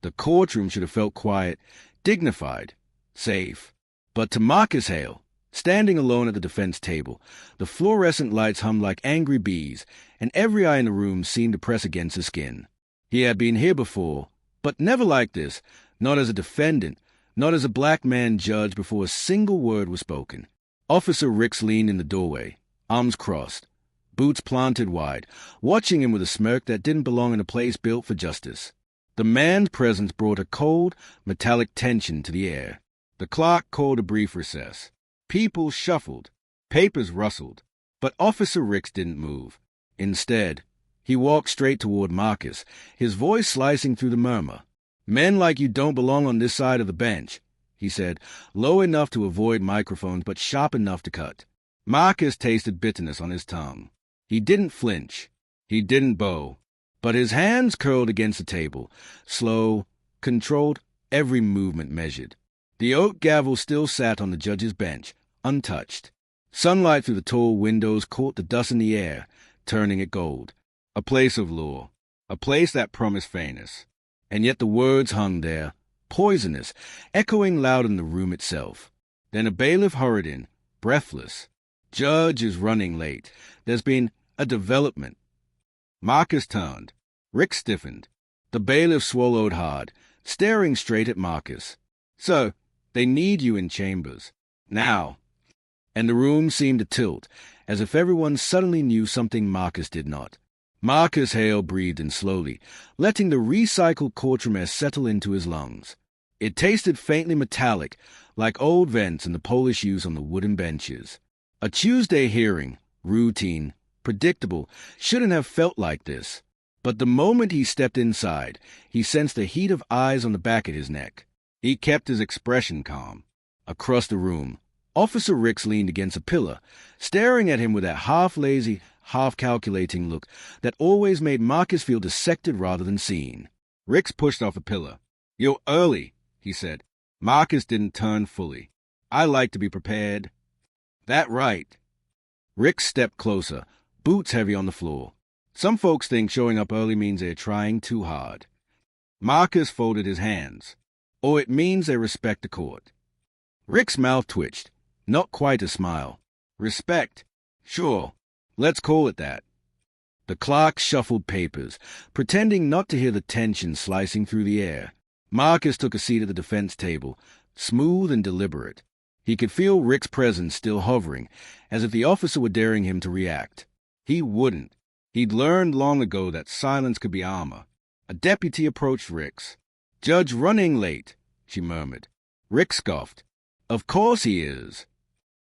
The courtroom should have felt quiet, dignified, safe. But to Marcus Hale, standing alone at the defense table, the fluorescent lights hummed like angry bees, and every eye in the room seemed to press against his skin. He had been here before, but never like this, not as a defendant, not as a black man judge before a single word was spoken. Officer Ricks leaned in the doorway, arms crossed, boots planted wide, watching him with a smirk that didn't belong in a place built for justice. The man's presence brought a cold, metallic tension to the air. The clock called a brief recess. People shuffled, papers rustled, but Officer Ricks didn't move. Instead, he walked straight toward Marcus, his voice slicing through the murmur. "Men like you don't belong on this side of the bench," he said, low enough to avoid microphones but sharp enough to cut. Marcus tasted bitterness on his tongue. He didn't flinch. He didn't bow. But his hands curled against the table, slow, controlled, every movement measured. The oak gavel still sat on the judge's bench, untouched. Sunlight through the tall windows caught the dust in the air, turning it gold. A place of law, a place that promised fairness. And yet the words hung there, poisonous, echoing loud in the room itself. Then a bailiff hurried in, breathless. "Judge is running late. There's been a development." Marcus turned. Ricks stiffened. The bailiff swallowed hard, staring straight at Marcus. "Sir, they need you in chambers. Now." And the room seemed to tilt, as if everyone suddenly knew something Marcus did not. Marcus Hale breathed in slowly, letting the recycled courtroom air settle into his lungs. It tasted faintly metallic, like old vents in the Polish used on the wooden benches. A Tuesday hearing, routine, predictable, shouldn't have felt like this. But the moment he stepped inside, he sensed the heat of eyes on the back of his neck. He kept his expression calm. Across the room, Officer Ricks leaned against a pillar, staring at him with that half-lazy, half-calculating look that always made Marcus feel dissected rather than seen. Ricks pushed off a pillar. "You're early," he said. Marcus didn't turn fully. "I like to be prepared." "That right." Ricks stepped closer, boots heavy on the floor. "Some folks think showing up early means they're trying too hard." Marcus folded his hands. "Or it means they respect the court." Rick's mouth twitched. Not quite a smile. "Respect? Sure. Let's call it that." The clerk shuffled papers, pretending not to hear the tension slicing through the air. Marcus took a seat at the defense table, smooth and deliberate. He could feel Rick's presence still hovering, as if the officer were daring him to react. He wouldn't. He'd learned long ago that silence could be armor. A deputy approached Ricks. "Judge running late," she murmured. Rick scoffed. "Of course he is."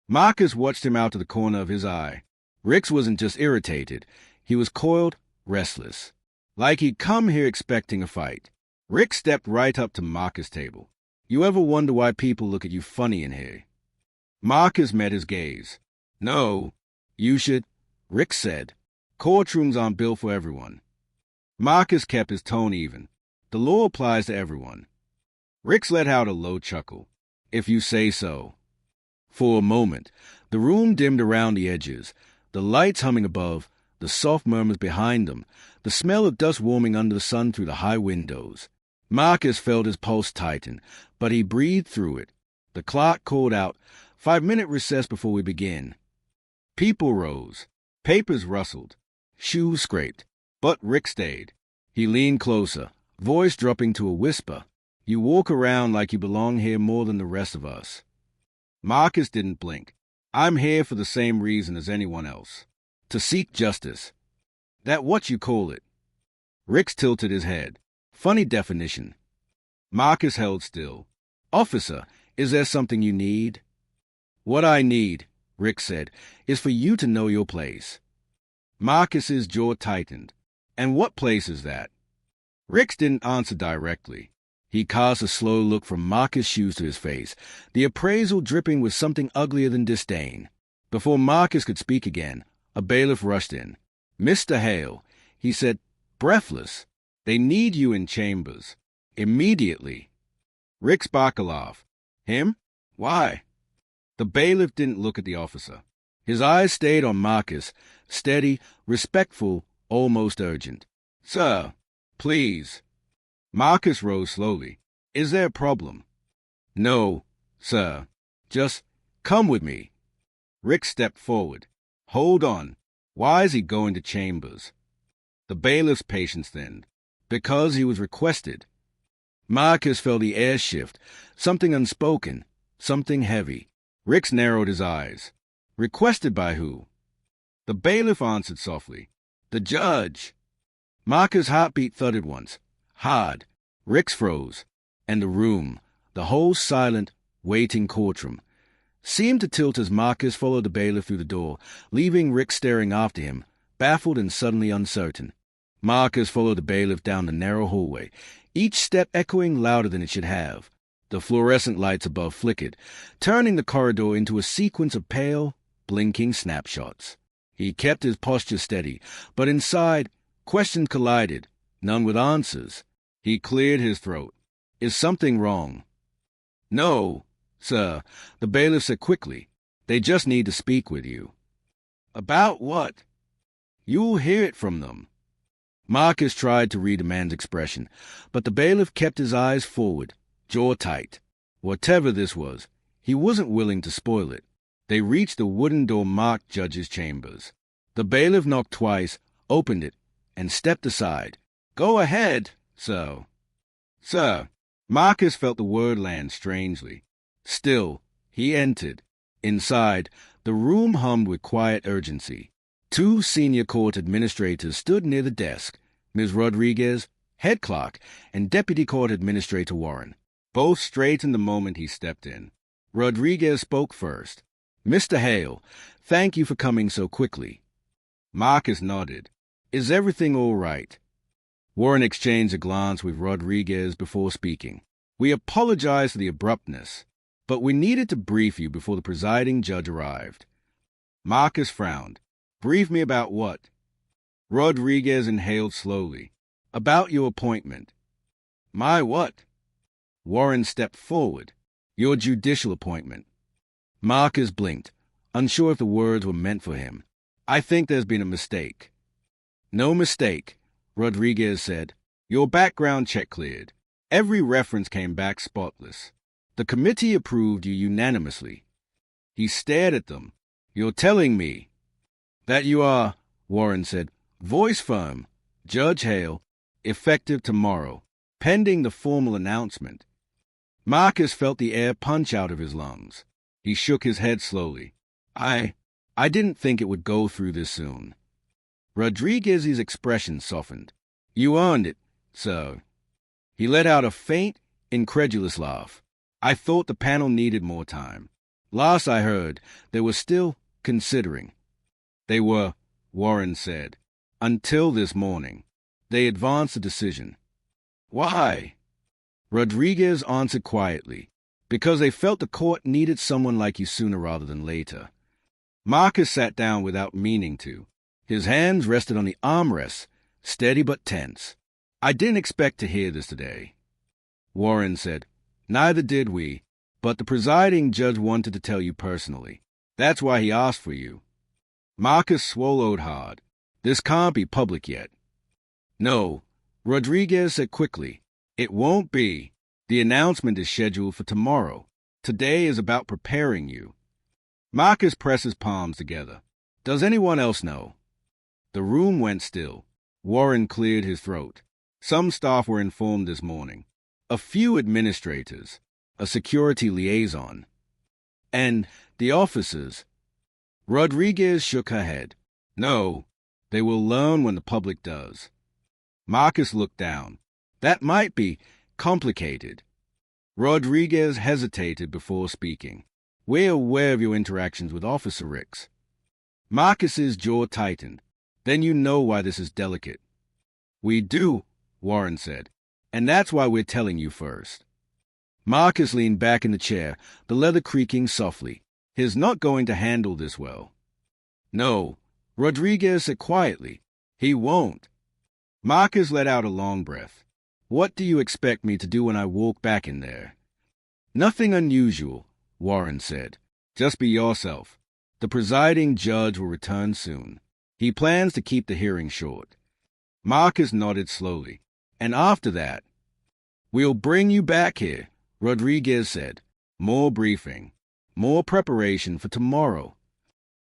Marcus watched him out of the corner of his eye. Ricks wasn't just irritated. He was coiled, restless. Like he'd come here expecting a fight. Rick stepped right up to Marcus' table. "You ever wonder why people look at you funny in here?" Marcus met his gaze. "No, you should," Rick said. "Courtrooms aren't built for everyone." Marcus kept his tone even. "The law applies to everyone." Ricks let out a low chuckle. "If you say so." For a moment, the room dimmed around the edges, the lights humming above, the soft murmurs behind them, the smell of dust warming under the sun through the high windows. Marcus felt his pulse tighten, but he breathed through it. The clock called out, 5-minute recess before we begin." People rose. Papers rustled. Shoes scraped. But Rick stayed. He leaned closer, voice dropping to a whisper. "You walk around like you belong here more than the rest of us." Marcus didn't blink. "I'm here for the same reason as anyone else. To seek justice." "That what you call it?" Ricks tilted his head. "Funny definition." Marcus held still. "Officer, is there something you need?" "What I need," Rick said, "is for you to know your place." Marcus's jaw tightened. "And what place is that?" Ricks didn't answer directly. He cast a slow look from Marcus' shoes to his face, the appraisal dripping with something uglier than disdain. Before Marcus could speak again, a bailiff rushed in. "Mr. Hale," he said, breathless, "they need you in chambers. Immediately." Rick sparked a laugh. "Him? Why?" The bailiff didn't look at the officer. His eyes stayed on Marcus, steady, respectful, almost urgent. "Sir, please." Marcus rose slowly. Is there a problem? No, sir. Just come with me. Rick stepped forward. Hold on. Why is he going to chambers? The bailiff's patience thinned. Because he was requested. Marcus felt the air shift. Something unspoken. Something heavy. Rick narrowed his eyes. Requested by who? The bailiff answered softly. The judge. Marcus' heartbeat thudded once. Hard. Rick's froze. And the room, the whole silent, waiting courtroom, seemed to tilt as Marcus followed the bailiff through the door, leaving Rick staring after him, baffled and suddenly uncertain. Marcus followed the bailiff down the narrow hallway, each step echoing louder than it should have. The fluorescent lights above flickered, turning the corridor into a sequence of pale, blinking snapshots. He kept his posture steady, but inside, questions collided, none with answers. He cleared his throat. Is something wrong? No, sir, the bailiff said quickly. They just need to speak with you. About what? You'll hear it from them. Marcus tried to read the man's expression, but the bailiff kept his eyes forward, jaw tight. Whatever this was, he wasn't willing to spoil it. They reached the wooden door marked Judge's Chambers. The bailiff knocked twice, opened it, and stepped aside. Go ahead, sir. Sir. Marcus felt the word land strangely. Still, he entered. Inside, the room hummed with quiet urgency. 2 senior court administrators stood near the desk, Ms. Rodriguez, head clerk, and Deputy Court Administrator Warren. Both straightened the moment he stepped in. Rodriguez spoke first. Mr. Hale, thank you for coming so quickly. Marcus nodded. Is everything all right? Warren exchanged a glance with Rodriguez before speaking. We apologize for the abruptness, but we needed to brief you before the presiding judge arrived. Marcus frowned. Brief me about what? Rodriguez inhaled slowly. About your appointment. My what? Warren stepped forward. Your judicial appointment. Marcus blinked, unsure if the words were meant for him. I think there's been a mistake. No mistake, Rodriguez said. Your background check cleared. Every reference came back spotless. The committee approved you unanimously. He stared at them. You're telling me that you are, Warren said, voice firm, Judge Hale, effective tomorrow, pending the formal announcement. Marcus felt the air punch out of his lungs. He shook his head slowly. I didn't think it would go through this soon. Rodriguez's expression softened. You earned it, sir. He let out a faint, incredulous laugh. I thought the panel needed more time. Last I heard, they were still considering. They were, Warren said, until this morning. They advanced a decision. Why? Rodriguez answered quietly. Because they felt the court needed someone like you sooner rather than later. Marcus sat down without meaning to. His hands rested on the armrests, steady but tense. I didn't expect to hear this today. Warren said, Neither did we, but the presiding judge wanted to tell you personally. That's why he asked for you. Marcus swallowed hard. This can't be public yet. No, Rodriguez said quickly. It won't be. The announcement is scheduled for tomorrow. Today is about preparing you. Marcus pressed his palms together. Does anyone else know? The room went still. Warren cleared his throat. Some staff were informed this morning. A few administrators, a security liaison, and the officers. Rodriguez shook her head. No, they will learn when the public does. Marcus looked down. That might be complicated. Rodriguez hesitated before speaking. We're aware of your interactions with Officer Ricks. Marcus's jaw tightened. Then you know why this is delicate. We do, Warren said, and that's why we're telling you first. Marcus leaned back in the chair, the leather creaking softly. He's not going to handle this well. No, Rodriguez said quietly. He won't. Marcus let out a long breath. What do you expect me to do when I walk back in there? Nothing unusual, Warren said. Just be yourself. The presiding judge will return soon. He plans to keep the hearing short. Marcus nodded slowly. And after that, We'll bring you back here, Rodriguez said. More briefing. More preparation for tomorrow.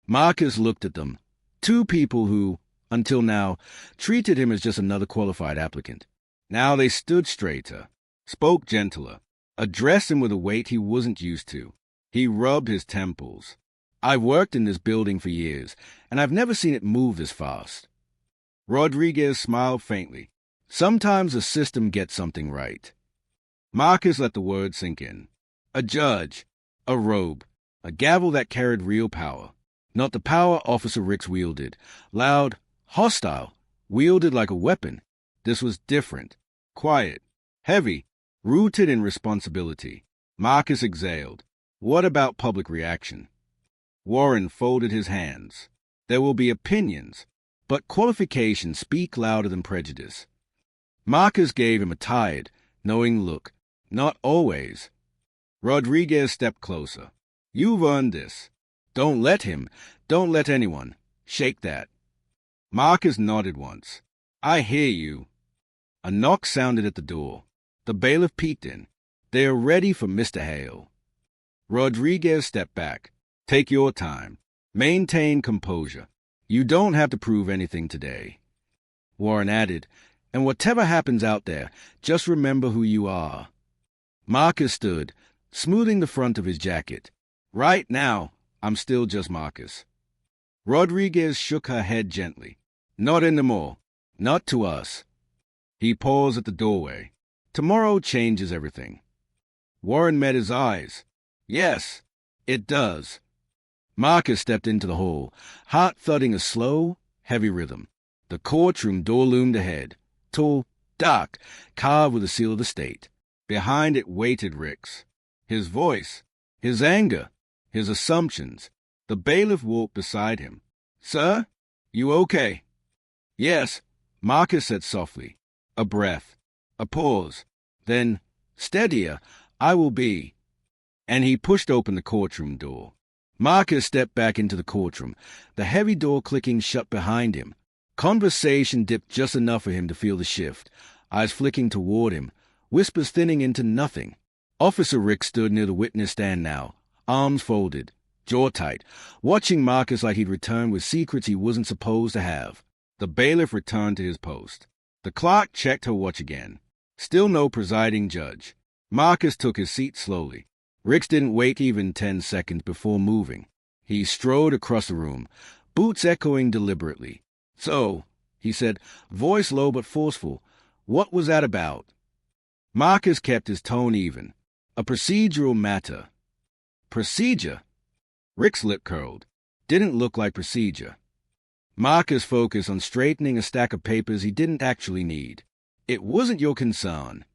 Marcus looked at them. Two people who, until now, treated him as just another qualified applicant. Now they stood straighter, spoke gentler, addressed him with a weight he wasn't used to. He rubbed his temples. I've worked in this building for years, and I've never seen it move this fast. Rodriguez smiled faintly. Sometimes the system gets something right. Marcus let the word sink in. A judge, a robe, a gavel that carried real power. Not the power Officer Ricks wielded. Loud, hostile, wielded like a weapon. This was different, quiet, heavy, rooted in responsibility. Marcus exhaled. What about public reaction? Warren folded his hands. There will be opinions, but qualifications speak louder than prejudice. Marcus gave him a tired, knowing look. Not always. Rodriguez stepped closer. You've earned this. Don't let anyone, shake that. Marcus nodded once. I hear you. A knock sounded at the door. The bailiff peeked in. They are ready for Mr. Hale. Rodriguez stepped back. Take your time. Maintain composure. You don't have to prove anything today. Warren added, and whatever happens out there, just remember who you are. Marcus stood, smoothing the front of his jacket. Right now, I'm still just Marcus. Rodriguez shook her head gently. Not anymore. Not to us. He paused at the doorway. Tomorrow changes everything. Warren met his eyes. Yes, it does. Marcus stepped into the hall, heart thudding a slow, heavy rhythm. The courtroom door loomed ahead. Tall, dark, carved with the seal of the state. Behind it waited Ricks. His voice, his anger, his assumptions. The bailiff walked beside him. Sir, you okay? Yes, Marcus said softly. A breath, a pause. Then, steadier, I will be. And he pushed open the courtroom door. Marcus stepped back into the courtroom, the heavy door clicking shut behind him. Conversation dipped just enough for him to feel the shift, eyes flicking toward him, whispers thinning into nothing. Officer Rick stood near the witness stand now, arms folded, jaw tight, watching Marcus like he'd returned with secrets he wasn't supposed to have. The bailiff returned to his post. The clerk checked her watch again. Still no presiding judge. Marcus took his seat slowly. Ricks didn't wait even 10 seconds before moving. He strode across the room, boots echoing deliberately. So, he said, voice low but forceful, what was that about? Marcus kept his tone even. A procedural matter. Procedure? Rick's lip curled. Didn't look like procedure. Marcus focused on straightening a stack of papers he didn't actually need. It wasn't your concern.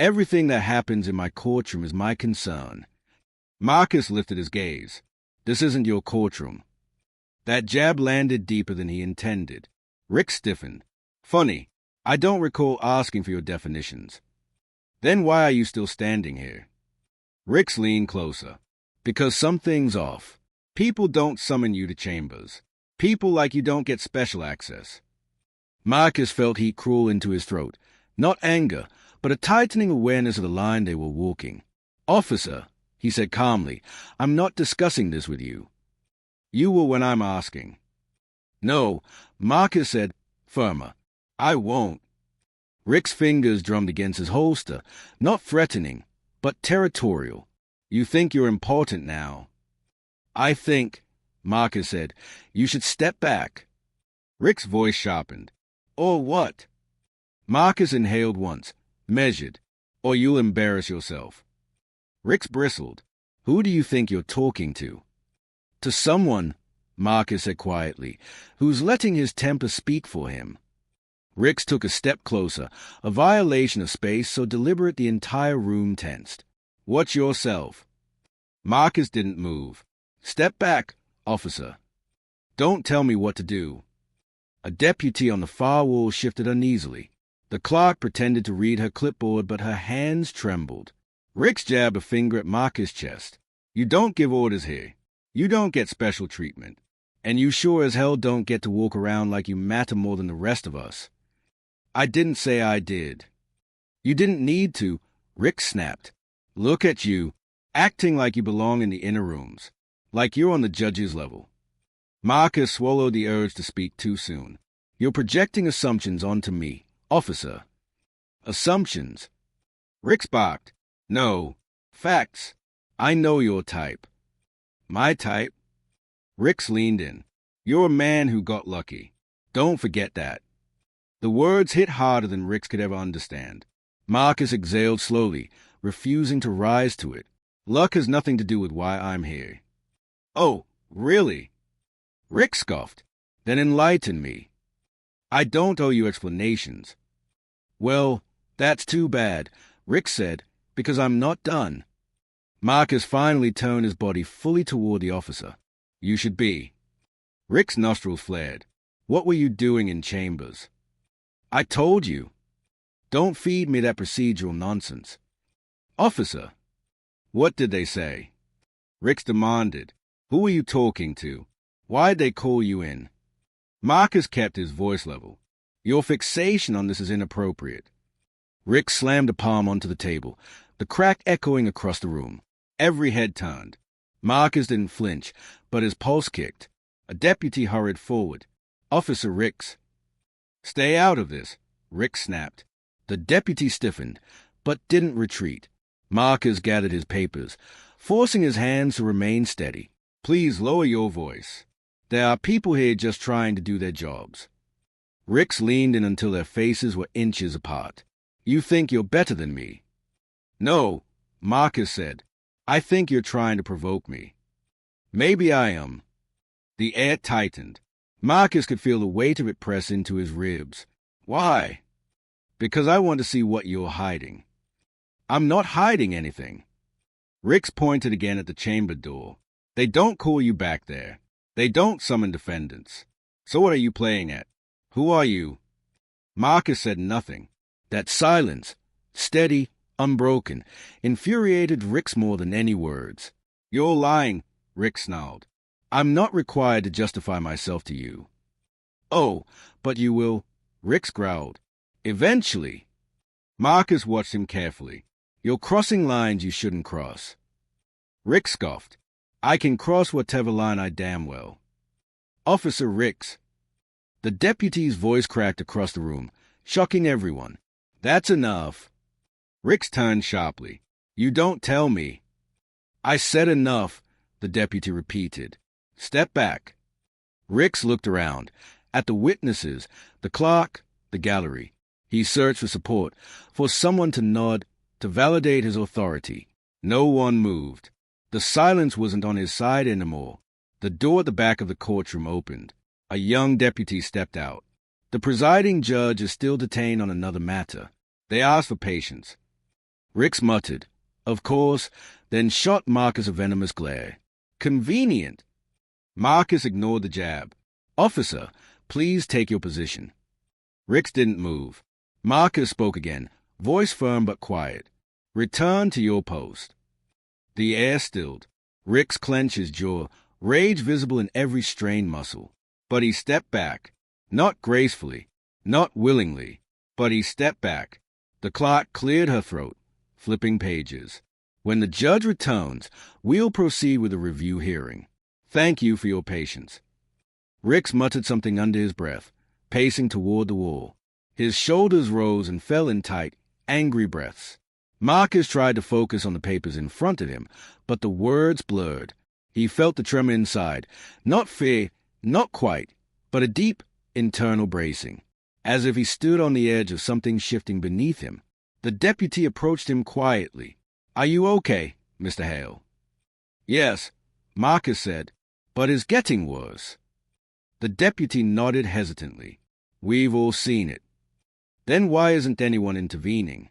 Everything that happens in my courtroom is my concern. Marcus lifted his gaze. This isn't your courtroom. That jab landed deeper than he intended. Rick stiffened. Funny, I don't recall asking for your definitions. Then why are you still standing here? Rick's leaned closer. Because something's off. People don't summon you to chambers. People like you don't get special access. Marcus felt heat crawl into his throat. Not anger, but a tightening awareness of the line they were walking. Officer, he said calmly, I'm not discussing this with you. You will when I'm asking. No, Marcus said, firmer. I won't. Rick's fingers drummed against his holster, not threatening, but territorial. You think you're important now. I think, Marcus said, you should step back. Rick's voice sharpened. Or what? Marcus inhaled once, measured. Or you'll embarrass yourself. Rick's bristled. Who do you think you're talking to? To someone, Marcus said quietly, who's letting his temper speak for him. Ricks took a step closer, a violation of space so deliberate the entire room tensed. Watch yourself. Marcus didn't move. Step back, officer. Don't tell me what to do. A deputy on the far wall shifted uneasily. The clerk pretended to read her clipboard, but her hands trembled. Ricks jabbed a finger at Marcus' chest. You don't give orders here. You don't get special treatment. And you sure as hell don't get to walk around like you matter more than the rest of us. I didn't say I did. You didn't need to, Rick snapped. Look at you, acting like you belong in the inner rooms, like you're on the judge's level. Marcus swallowed the urge to speak too soon. You're projecting assumptions onto me, officer. Assumptions? Rick barked. No. Facts. I know your type. My type? Rix leaned in. You're a man who got lucky. Don't forget that. The words hit harder than Rix could ever understand. Marcus exhaled slowly, refusing to rise to it. Luck has nothing to do with why I'm here. Oh, really? Rick scoffed. Then enlighten me. I don't owe you explanations. Well, that's too bad, Rick said, because I'm not done. Marcus finally turned his body fully toward the officer. You should be. Rick's nostrils flared. What were you doing in chambers? I told you. Don't feed me that procedural nonsense. Officer. What did they say? Rick demanded. Who were you talking to? Why'd they call you in? Marcus kept his voice level. Your fixation on this is inappropriate. Rick slammed a palm onto the table, the crack echoing across the room. Every head turned. Marcus didn't flinch, but his pulse kicked. A deputy hurried forward. Officer Rix. Stay out of this, Rick snapped. The deputy stiffened, but didn't retreat. Marcus gathered his papers, forcing his hands to remain steady. Please lower your voice. There are people here just trying to do their jobs. Rix leaned in until their faces were inches apart. You think you're better than me? No, Marcus said. I think you're trying to provoke me. Maybe I am. The air tightened. Marcus could feel the weight of it press into his ribs. Why? Because I want to see what you're hiding. I'm not hiding anything. Rix pointed again at the chamber door. They don't call you back there. They don't summon defendants. So what are you playing at? Who are you? Marcus said nothing. That silence, steady, unbroken, infuriated Rix more than any words. You're lying, Rick snarled. I'm not required to justify myself to you. Oh, but you will, Rix growled. Eventually. Marcus watched him carefully. You're crossing lines you shouldn't cross. Rick scoffed. I can cross whatever line I damn well. Officer Rix. The deputy's voice cracked across the room, shocking everyone. That's enough. Rix turned sharply. You don't tell me. I said enough, the deputy repeated. Step back. Rix looked around, at the witnesses, the clerk, the gallery. He searched for support, for someone to nod, to validate his authority. No one moved. The silence wasn't on his side anymore. The door at the back of the courtroom opened. A young deputy stepped out. The presiding judge is still detained on another matter. They asked for patience. Rix muttered, of course, then shot Marcus a venomous glare. Convenient. Marcus ignored the jab. Officer, please take your position. Rix didn't move. Marcus spoke again, voice firm but quiet. Return to your post. The air stilled. Rix clenched his jaw, rage visible in every strained muscle. But he stepped back. Not gracefully, not willingly, but he stepped back. The clerk cleared her throat, flipping pages. When the judge returns, we'll proceed with the review hearing. Thank you for your patience. Rix muttered something under his breath, pacing toward the wall. His shoulders rose and fell in tight, angry breaths. Marcus tried to focus on the papers in front of him, but the words blurred. He felt the tremor inside, not fear, not quite, but a deep, internal bracing, as if he stood on the edge of something shifting beneath him. The deputy approached him quietly. Are you okay, Mr. Hale? Yes, Marcus said, but it's getting worse. The deputy nodded hesitantly. We've all seen it. Then why isn't anyone intervening?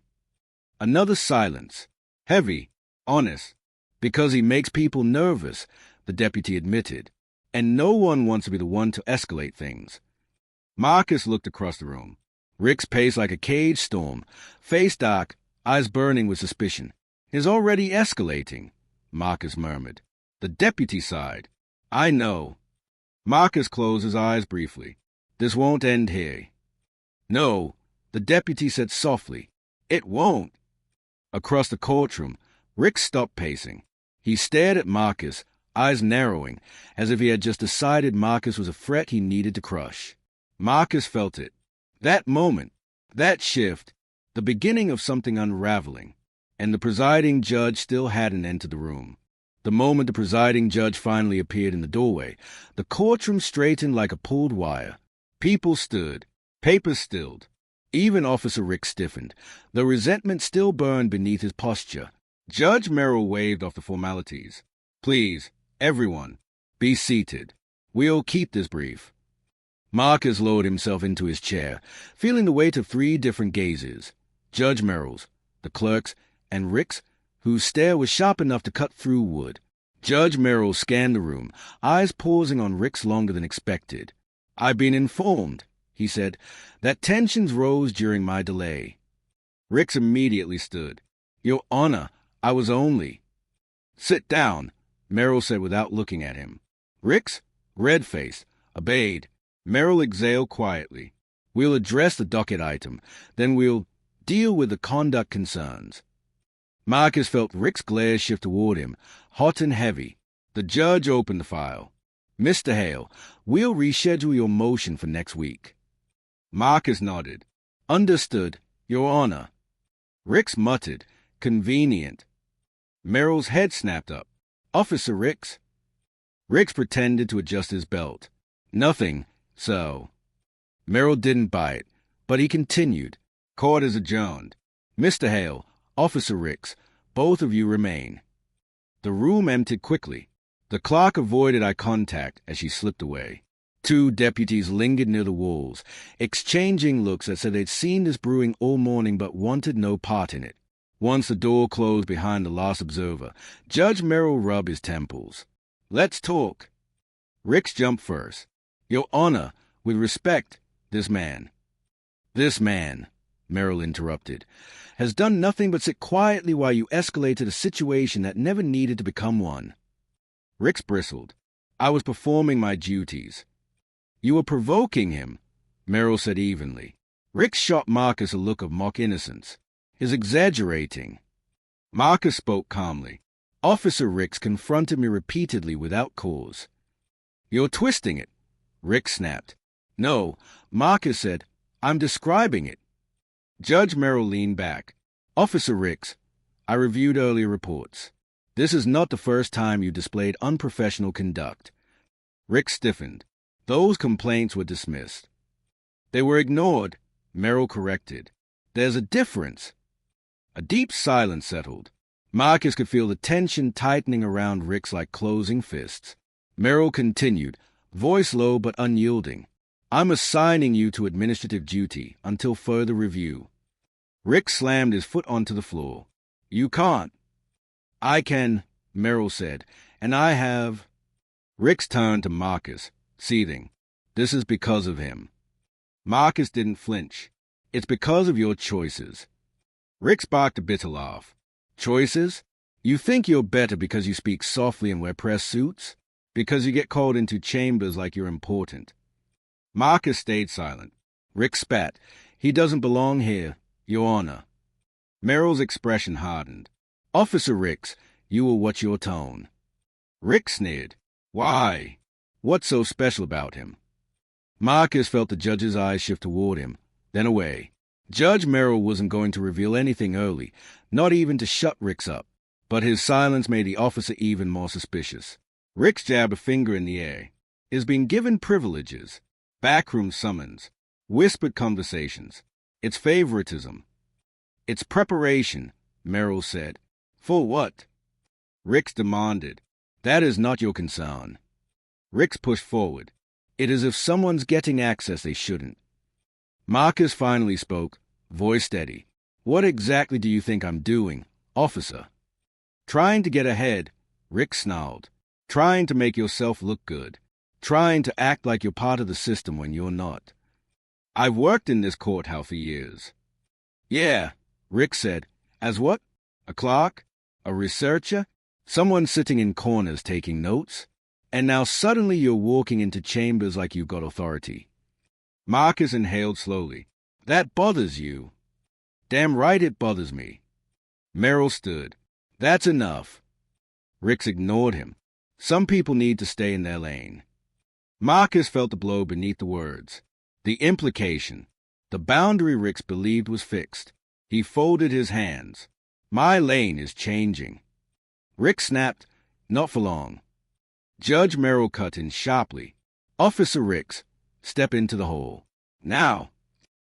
Another silence. Heavy, honest. Because he makes people nervous, the deputy admitted. And no one wants to be the one to escalate things. Marcus looked across the room. Rix paced like a caged storm, face dark, eyes burning with suspicion. It's already escalating, Marcus murmured. The deputy sighed. I know. Marcus closed his eyes briefly. This won't end here. No, the deputy said softly. It won't. Across the courtroom, Rick stopped pacing. He stared at Marcus, eyes narrowing, as if he had just decided Marcus was a threat he needed to crush. Marcus felt it. That moment, that shift, the beginning of something unraveling, and the presiding judge still hadn't entered the room. The moment the presiding judge finally appeared in the doorway, the courtroom straightened like a pulled wire. People stood, papers stilled. Even Officer Rick stiffened, though resentment still burned beneath his posture. Judge Merrill waved off the formalities. Please, everyone, be seated. We'll keep this brief. Marcus lowered himself into his chair, feeling the weight of 3 different gazes. Judge Merrill's, the clerk's, and Rick's, whose stare was sharp enough to cut through wood. Judge Merrill scanned the room, eyes pausing on Rick's longer than expected. I've been informed, he said, that tensions rose during my delay. Rick's immediately stood. Your Honor, I was only... Sit down, Merrill said without looking at him. Rick's, red-faced, obeyed. Merrill exhaled quietly. We'll address the docket item, then we'll deal with the conduct concerns. Marcus felt Rick's glare shift toward him, hot and heavy. The judge opened the file. Mr. Hale, we'll reschedule your motion for next week. Marcus nodded. Understood, Your Honor. Ricks muttered. Convenient. Merrill's head snapped up. Officer Ricks. Ricks pretended to adjust his belt. Nothing, so. Merrill didn't bite, but he continued. Court is adjourned. Mr. Hale, Officer Ricks, both of you remain. The room emptied quickly. The clerk avoided eye contact as she slipped away. 2 deputies lingered near the walls, exchanging looks that said they'd seen this brewing all morning but wanted no part in it. Once the door closed behind the last observer, Judge Merrill rubbed his temples. Let's talk. Ricks jumped first. Your Honor, with respect, this man, Merrill interrupted, has done nothing but sit quietly while you escalated a situation that never needed to become one. Ricks bristled. I was performing my duties. You were provoking him, Merrill said evenly. Ricks shot Marcus a look of mock innocence. Is exaggerating. Marcus spoke calmly. Officer Ricks confronted me repeatedly without cause. You're twisting it, Ricks snapped. No, Marcus said, I'm describing it. Judge Merrill leaned back. Officer Ricks, I reviewed earlier reports. This is not the first time you displayed unprofessional conduct. Ricks stiffened. Those complaints were dismissed. They were ignored, Merrill corrected. There's a difference. A deep silence settled. Marcus could feel the tension tightening around Ricks like closing fists. Merrill continued, voice low but unyielding. I'm assigning you to administrative duty until further review. Ricks slammed his foot onto the floor. You can't. I can, Merrill said, and I have... Ricks turned to Marcus, seething. This is because of him. Marcus didn't flinch. It's because of your choices. Ricks barked a bitter laugh. Choices? You think you're better because you speak softly and wear press suits? Because you get called into chambers like you're important. Marcus stayed silent. Ricks spat. He doesn't belong here, Your Honor. Merrill's expression hardened. Officer Ricks, you will watch your tone. Ricks sneered. Why? What's so special about him? Marcus felt the judge's eyes shift toward him, then away. Judge Merrill wasn't going to reveal anything early, not even to shut Ricks up, but his silence made the officer even more suspicious. Ricks jabbed a finger in the air. Is being given privileges, backroom summons, whispered conversations. It's favoritism. It's preparation, Merrill said. For what? Ricks demanded. That is not your concern. Ricks pushed forward. It is if someone's getting access they shouldn't. Marcus finally spoke, voice steady. What exactly do you think I'm doing, officer? Trying to get ahead, Ricks snarled. Trying to make yourself look good. Trying to act like you're part of the system when you're not. I've worked in this courthouse for years. Yeah, Ricks said. As what? A clerk? A researcher? Someone sitting in corners taking notes? And now suddenly you're walking into chambers like you've got authority. Marcus inhaled slowly. That bothers you. Damn right it bothers me. Merrill stood. That's enough. Ricks ignored him. Some people need to stay in their lane. Marcus felt the blow beneath the words. The implication. The boundary Ricks believed was fixed. He folded his hands. My lane is changing. Ricks snapped, not for long. Judge Merrill cut in sharply. Officer Ricks, step into the hall. Now.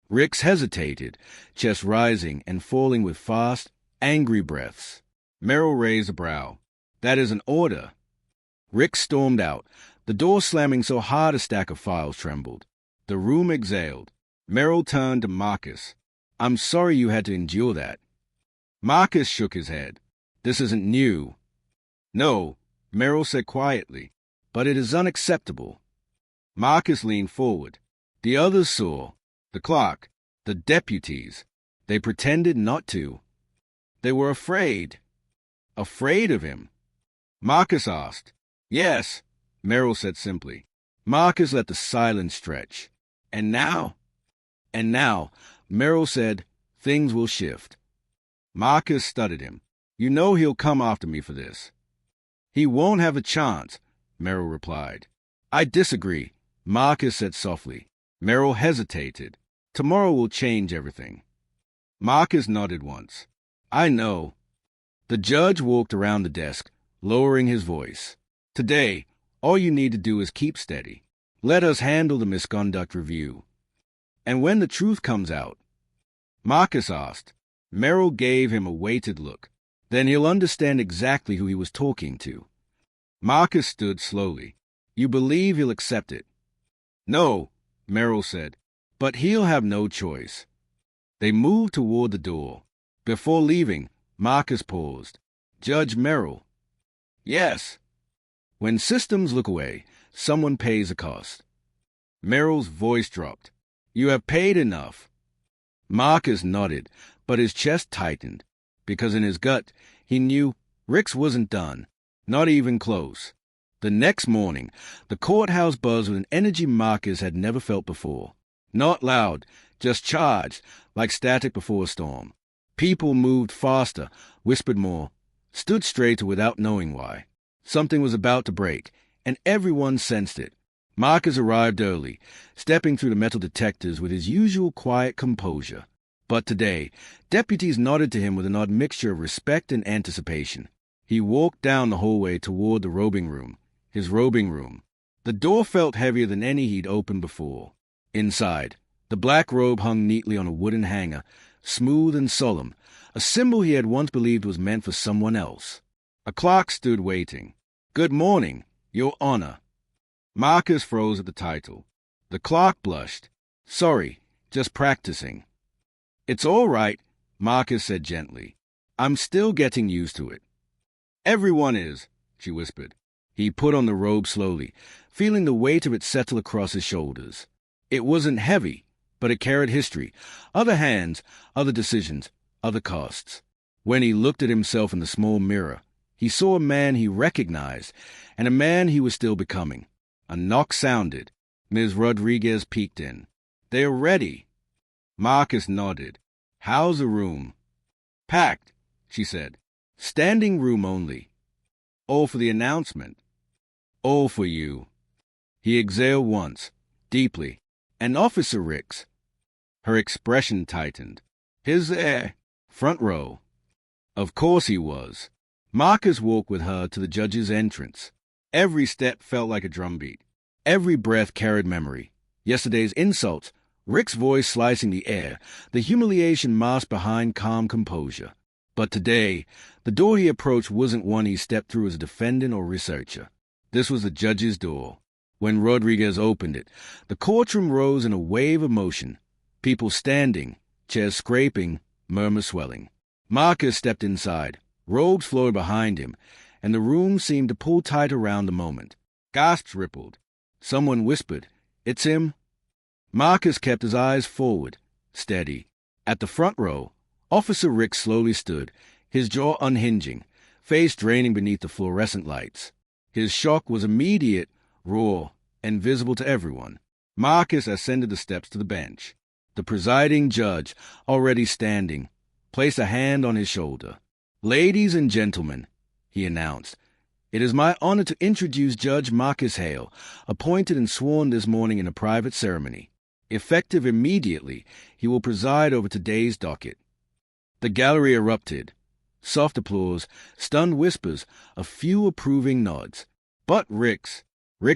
Ricks hesitated, chest rising and falling with fast, angry breaths. Merrill raised a brow. That is an order. Ricks stormed out, the door slamming so hard a stack of files trembled. The room exhaled. Merrill turned to Marcus. I'm sorry you had to endure that. Marcus shook his head. This isn't new. No, Merrill said quietly, but it is unacceptable. Marcus leaned forward. The others saw. The clerk, the deputies. They pretended not to. They were afraid. Afraid of him. Marcus asked. Yes, Merrill said simply. Marcus let the silence stretch. And now? And now, Merrill said, things will shift. Marcus studied him. You know he'll come after me for this. He won't have a chance, Merrill replied. I disagree, Marcus said softly. Merrill hesitated. Tomorrow will change everything. Marcus nodded once. I know. The judge walked around the desk, lowering his voice. Today, all you need to do is keep steady. Let us handle the misconduct review. And when the truth comes out, Marcus asked. Merrill gave him a weighted look. Then he'll understand exactly who he was talking to. Marcus stood slowly. You believe he'll accept it? No, Merrill said, but he'll have no choice. They moved toward the door. Before leaving, Marcus paused. Judge Merrill. Yes. When systems look away, someone pays a cost. Merrill's voice dropped. You have paid enough. Marcus nodded, but his chest tightened, because in his gut, he knew Ricks wasn't done, not even close. The next morning, the courthouse buzzed with an energy Marcus had never felt before. Not loud, just charged, like static before a storm. People moved faster, whispered more, stood straighter without knowing why. Something was about to break, and everyone sensed it. Marcus arrived early, stepping through the metal detectors with his usual quiet composure. But today, deputies nodded to him with an odd mixture of respect and anticipation. He walked down the hallway toward the robing room, his robing room. The door felt heavier than any he'd opened before. Inside, the black robe hung neatly on a wooden hanger, smooth and solemn, a symbol he had once believed was meant for someone else. A clerk stood waiting. Good morning, Your Honor. Marcus froze at the title. The clerk blushed. Sorry, just practicing. It's all right, Marcus said gently. I'm still getting used to it. Everyone is, she whispered. He put on the robe slowly, feeling the weight of it settle across his shoulders. It wasn't heavy, but it carried history, other hands, other decisions, other costs. When he looked at himself in the small mirror, he saw a man he recognized, and a man he was still becoming. A knock sounded. Ms. Rodriguez peeked in. They're ready. Marcus nodded. How's the room? Packed, she said. Standing room only. All for the announcement. All for you. He exhaled once, deeply. And Officer Ricks. Her expression tightened. His there. Front row. Of course he was. Marcus walked with her to the judge's entrance. Every step felt like a drumbeat. Every breath carried memory. Yesterday's insults, Rick's voice slicing the air, the humiliation masked behind calm composure. But today, the door he approached wasn't one he stepped through as a defendant or researcher. This was the judge's door. When Rodriguez opened it, the courtroom rose in a wave of motion. People standing, chairs scraping, murmurs swelling. Marcus stepped inside. Robes flowed behind him, and the room seemed to pull tight around the moment. Gasps rippled. Someone whispered, It's him. Marcus kept his eyes forward, steady. At the front row, Officer Rick slowly stood, his jaw unhinging, face draining beneath the fluorescent lights. His shock was immediate, raw, and visible to everyone. Marcus ascended the steps to the bench. The presiding judge, already standing, placed a hand on his shoulder. "Ladies and gentlemen," he announced, "it is my honor to introduce Judge Marcus Hale, appointed and sworn this morning in a private ceremony. Effective immediately, he will preside over today's docket." The gallery erupted. Soft applause, stunned whispers, a few approving nods. But Rix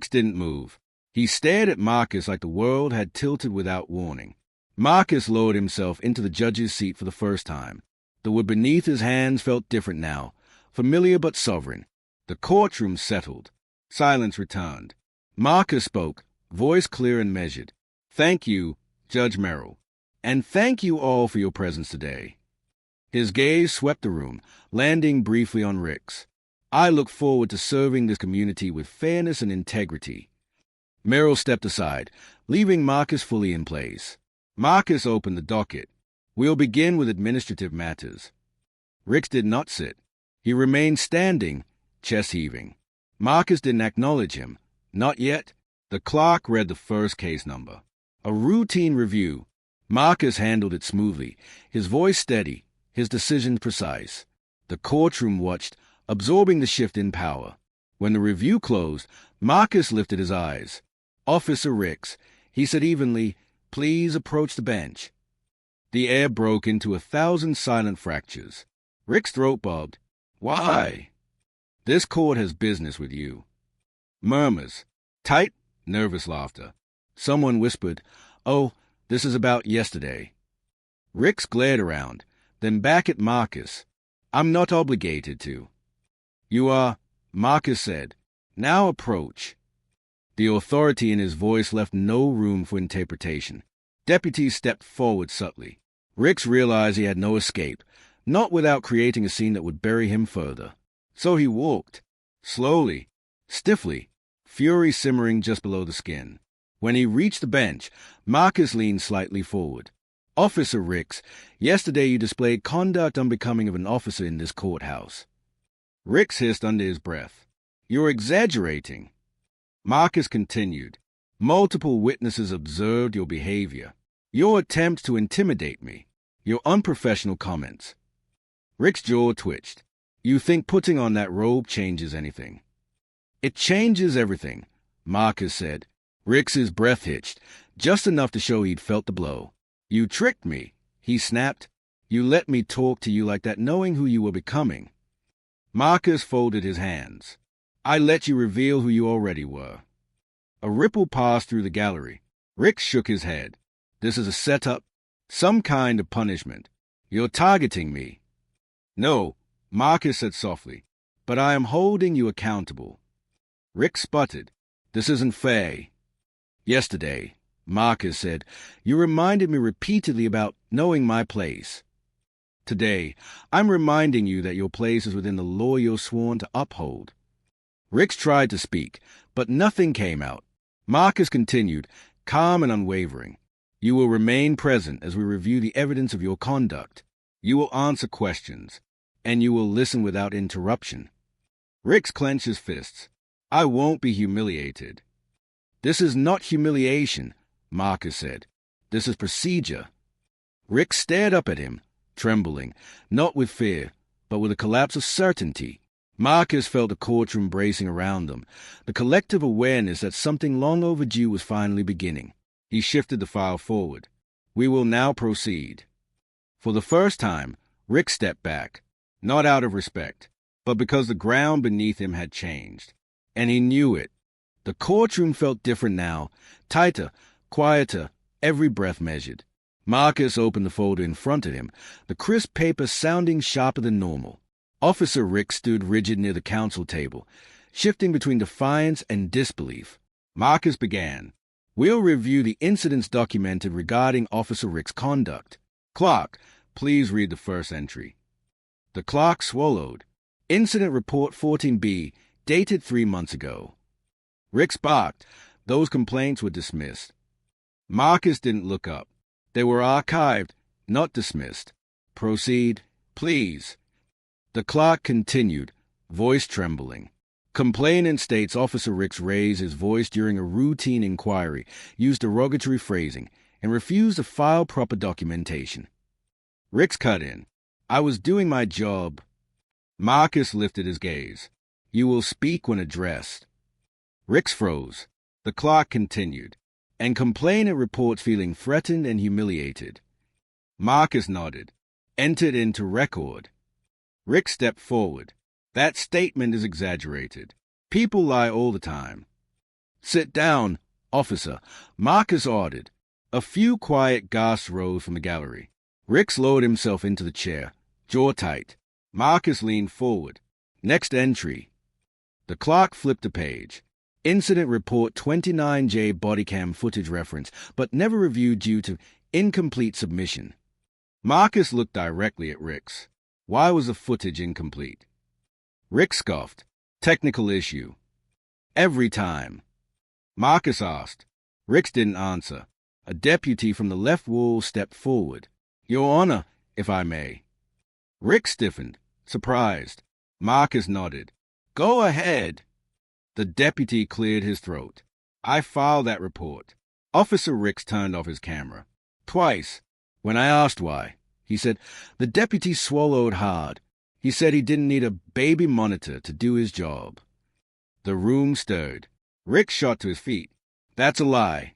didn't move. He stared at Marcus like the world had tilted without warning. Marcus lowered himself into the judge's seat for the first time. The wood beneath his hands felt different now, familiar but sovereign. The courtroom settled. Silence returned. Marcus spoke, voice clear and measured. "Thank you, Judge Merrill, and thank you all for your presence today." His gaze swept the room, landing briefly on Rix. "I look forward to serving this community with fairness and integrity." Merrill stepped aside, leaving Marcus fully in place. Marcus opened the docket. "We'll begin with administrative matters." Rix did not sit. He remained standing, chest heaving. Marcus didn't acknowledge him. Not yet. The clerk read the first case number. A routine review. Marcus handled it smoothly, his voice steady, his decisions precise. The courtroom watched, absorbing the shift in power. When the review closed, Marcus lifted his eyes. "Officer Rix," he said evenly, "please approach the bench." The air broke into 1,000 silent fractures. Rick's throat bobbed. "Why?" "This court has business with you." Murmurs. Tight, nervous laughter. Someone whispered, "Oh, this is about yesterday." Rix glared around, then back at Marcus. "I'm not obligated to." "You are," Marcus said. "Now approach." The authority in his voice left no room for interpretation. Deputies stepped forward subtly. Rix realized he had no escape, not without creating a scene that would bury him further. So he walked, slowly, stiffly, fury simmering just below the skin. When he reached the bench, Marcus leaned slightly forward. "Officer Rix, yesterday you displayed conduct unbecoming of an officer in this courthouse." Rix hissed under his breath. "You're exaggerating." Marcus continued. "Multiple witnesses observed your behavior. Your attempt to intimidate me. Your unprofessional comments." Rick's jaw twitched. "You think putting on that robe changes anything?" "It changes everything," Marcus said. Rix's breath hitched, just enough to show he'd felt the blow. "You tricked me," he snapped. "You let me talk to you like that knowing who you were becoming." Marcus folded his hands. "I let you reveal who you already were." A ripple passed through the gallery. Rix shook his head. "This is a setup, some kind of punishment. You're targeting me." "No," Marcus said softly, "but I am holding you accountable." Rix sputtered. "This isn't fair." "Yesterday," Marcus said, "you reminded me repeatedly about knowing my place. Today, I'm reminding you that your place is within the law you're sworn to uphold." Rix tried to speak, but nothing came out. Marcus continued, calm and unwavering. "You will remain present as we review the evidence of your conduct. You will answer questions, and you will listen without interruption." Rix clenched his fists. "I won't be humiliated." "This is not humiliation," Marcus said. "This is procedure." Rix stared up at him, trembling, not with fear, but with a collapse of certainty. Marcus felt the courtroom bracing around them, the collective awareness that something long overdue was finally beginning. He shifted the file forward. "We will now proceed." For the first time, Rick stepped back, not out of respect, but because the ground beneath him had changed. And he knew it. The courtroom felt different now, tighter, quieter, every breath measured. Marcus opened the folder in front of him, the crisp paper sounding sharper than normal. Officer Rick stood rigid near the counsel table, shifting between defiance and disbelief. Marcus began. "We'll review the incidents documented regarding Officer Rick's conduct. Clerk, please read the first entry." The clerk swallowed. "Incident Report 14B, dated 3 months ago." Rick barked. Those complaints were dismissed. Marcus didn't look up. They were archived, not dismissed. "Proceed, please." The clerk continued, voice trembling. "Complainant states Officer Rix raised his voice during a routine inquiry, used derogatory phrasing, and refused to file proper documentation. Ricks cut in. I was doing my job. Marcus lifted his gaze. You will speak when addressed. Ricks froze. The clerk continued. And complainant reports feeling threatened and humiliated. Marcus nodded. Entered into record. Ricks stepped forward. That statement is exaggerated. People lie all the time. Sit down, officer. Marcus ordered. A few quiet gasps rose from the gallery. Ricks lowered himself into the chair, jaw tight. Marcus leaned forward. Next entry. The clerk flipped a page. Incident report 29J bodycam footage reference, but never reviewed due to incomplete submission. Marcus looked directly at Ricks. Why was the footage incomplete? Ricks scoffed. Technical issue. Every time. Marcus asked. Ricks didn't answer. A deputy from the left wall stepped forward. Your Honor, if I may. Ricks stiffened, surprised. Marcus nodded. Go ahead. The deputy cleared his throat. I filed that report. Officer Ricks turned off his camera. Twice. When I asked why, he said, the deputy swallowed hard. He said he didn't need a baby monitor to do his job. The room stirred. Ricks shot to his feet. That's a lie.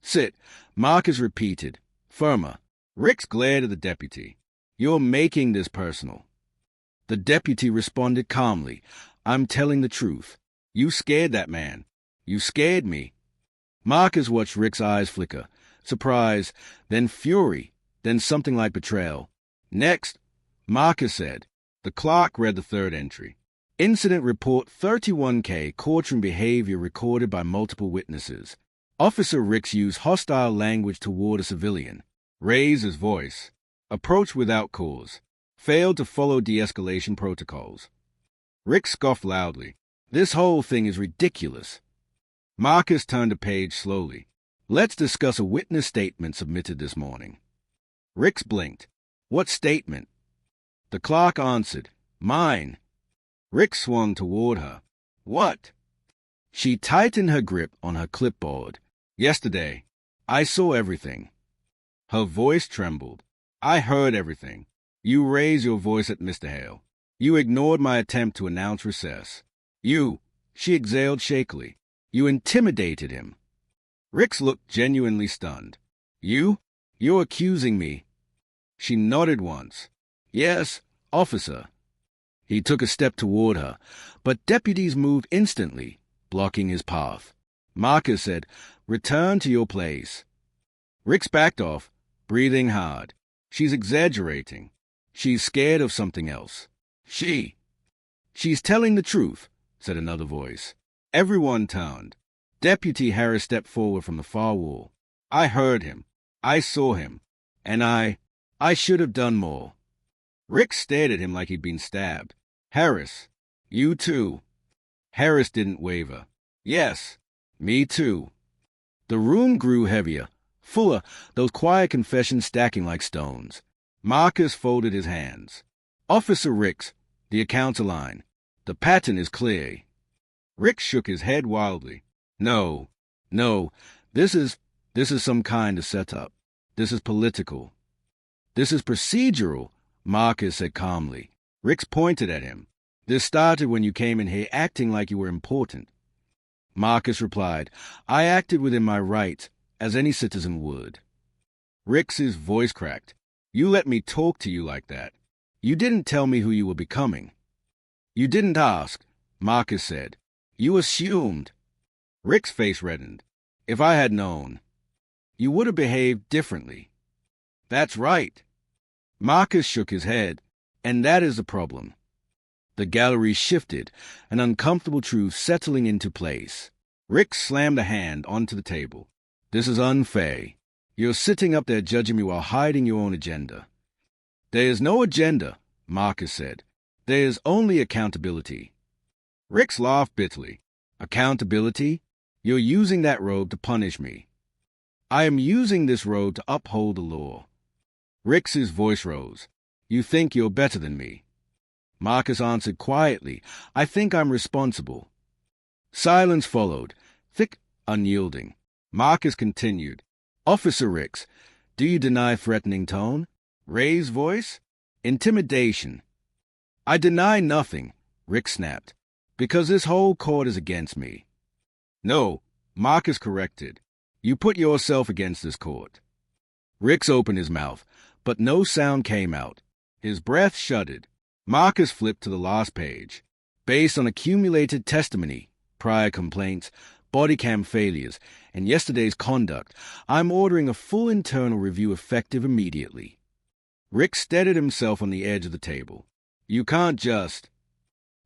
Sit. Marcus repeated. Firmer. Ricks glared at the deputy. You're making this personal. The deputy responded calmly. I'm telling the truth. You scared that man. You scared me. Marcus watched Rick's eyes flicker. Surprise, then fury, then something like betrayal. Next, Marcus said. The clerk read the third entry. Incident report 31K, courtroom behavior recorded by multiple witnesses. Officer Ricks used hostile language toward a civilian. Raised his voice. Approached without cause. Failed to follow de-escalation protocols. Ricks scoffed loudly. This whole thing is ridiculous. Marcus turned a page slowly. Let's discuss a witness statement submitted this morning. Ricks blinked. What statement? The clerk answered. Mine. Ricks swung toward her. What? She tightened her grip on her clipboard. Yesterday, I saw everything. Her voice trembled. I heard everything. You raised your voice at Mr. Hale. You ignored my attempt to announce recess. She exhaled shakily. You intimidated him. Ricks looked genuinely stunned. You're accusing me. She nodded once. Yes, officer. He took a step toward her, but deputies moved instantly, blocking his path. Marcus said, Return to your place. Ricks backed off, breathing hard. She's exaggerating. She's scared of something else. She's telling the truth, said another voice. Everyone turned. Deputy Harris stepped forward from the far wall. I heard him. I saw him. And I should have done more. Ricks stared at him like he'd been stabbed. Harris, you too. Harris didn't waver. Yes, me too. The room grew heavier, fuller, those quiet confessions stacking like stones. Marcus folded his hands. Officer Ricks, the accounts align. The pattern is clear. Ricks shook his head wildly. No, this is some kind of setup. This is political. This is procedural, Marcus said calmly. Ricks pointed at him. This started when you came in here acting like you were important. Marcus replied, I acted within my rights, as any citizen would. Ricks's voice cracked. You let me talk to you like that. You didn't tell me who you were becoming. You didn't ask, Marcus said. You assumed. Rick's face reddened. If I had known, you would have behaved differently. That's right. Marcus shook his head, and that is the problem. The gallery shifted, an uncomfortable truth settling into place. Rick slammed a hand onto the table. This is unfair. You're sitting up there judging me while hiding your own agenda. There is no agenda, Marcus said. There is only accountability. Ricks laughed bitterly. Accountability? You're using that robe to punish me. I am using this robe to uphold the law. Ricks's voice rose. You think you're better than me. Marcus answered quietly, I think I'm responsible. Silence followed, thick, unyielding. Marcus continued, Officer Ricks, do you deny threatening tone? Raised voice? Intimidation. I deny nothing, Ricks snapped, because this whole court is against me. No, Marcus corrected. You put yourself against this court. Ricks opened his mouth, but no sound came out. His breath shuddered. Marcus flipped to the last page. Based on accumulated testimony, prior complaints, body cam failures, and yesterday's conduct, I'm ordering a full internal review effective immediately. Rick steadied himself on the edge of the table. You can't just...